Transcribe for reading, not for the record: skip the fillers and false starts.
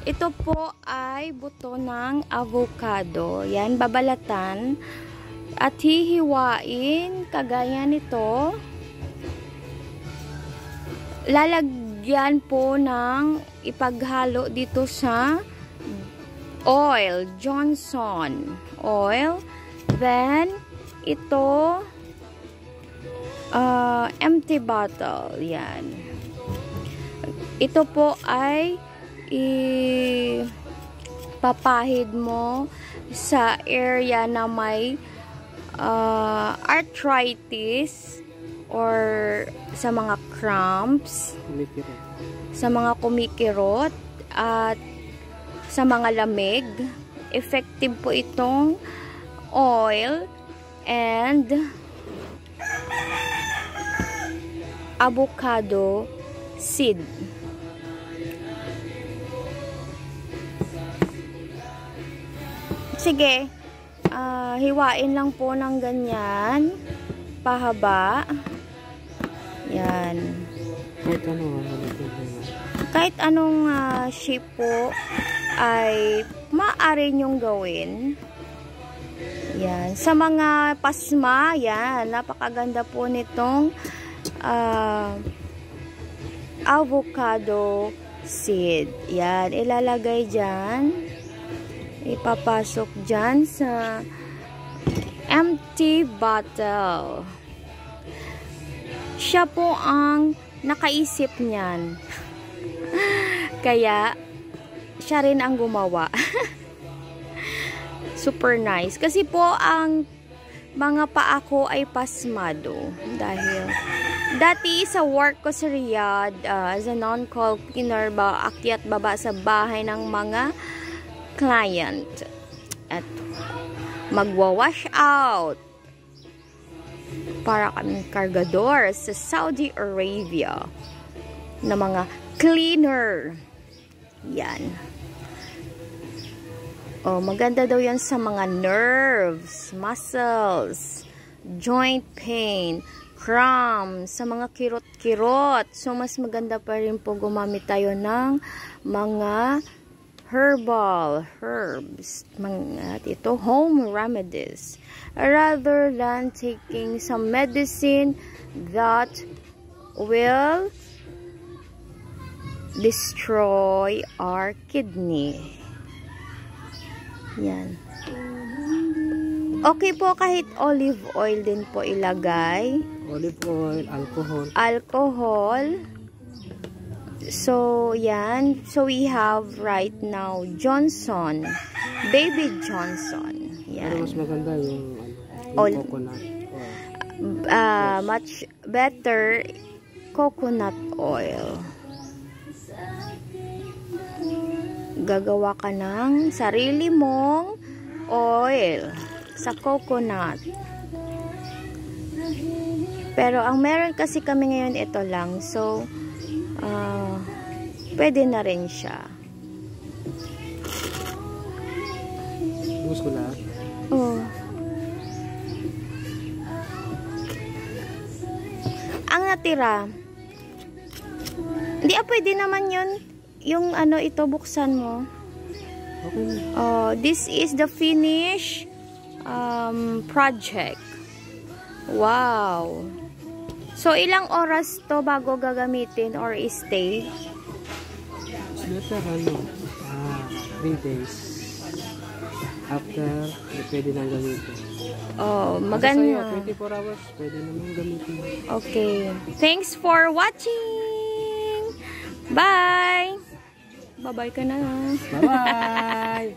Ito po ay buto ng avocado. Yan, babalatan at hihiwain kagaya nito. Lalagyan po ng ipaghalo dito sa oil, Johnson oil. Then, ito empty bottle. Yan. Ito po ay ipapahid mo sa area na may arthritis or sa mga cramps, sa mga kumikirot at sa mga lamig. Effective po itong oil and avocado seed. Sige, hiwain lang po ng ganyan, pahaba. Yan. Kahit anong shape po ay maaari nyong gawin. Yan. Sa mga pasma, yan, napakaganda po nitong avocado seed. Yan, ilalagay dyan. Ipapasok dyan sa empty bottle. Siya po ang nakaisip niyan. Kaya, siya rin ang gumawa. Super nice. Kasi po, ang mga paa ko ay pasmado. Dahil, dati sa work ko sa Riyadh, as a non-call cleaner, akyat baba sa bahay ng mga client at magwa-wash out para kaming kargador sa Saudi Arabia na mga cleaner. Yan. Oh, maganda daw yan sa mga nerves, muscles, joint pain, cramps, sa mga kirot-kirot. So, mas maganda pa rin po gumamit tayo ng mga herbal herbs, at ito home remedies, rather than taking some medicine that will destroy our kidney. Yan. Okay po kahit olive oil din po ilagay. Olive oil, alcohol. So, yan. So, we have right now Johnson. Baby Johnson. Yan. Pero mas maganda yung coconut oil. Much better coconut oil. Gagawa ka ng sarili mong oil sa coconut. Pero, ang meron kasi kami ngayon ito lang. So, pwede na rin siya. Buhos ko lahat? Oo. Ang natira, hindi pwede naman yun. Yung ito, buksan mo. Okay. This is the finish project. Wow. So, ilang oras to bago gagamitin or stay? Better 3 days. After, pwede nang gamitin. Oh, maganda. 24 hours, pwede naman gamitin. Okay. Thanks for watching. Bye! Bye-bye ka na. Bye-bye!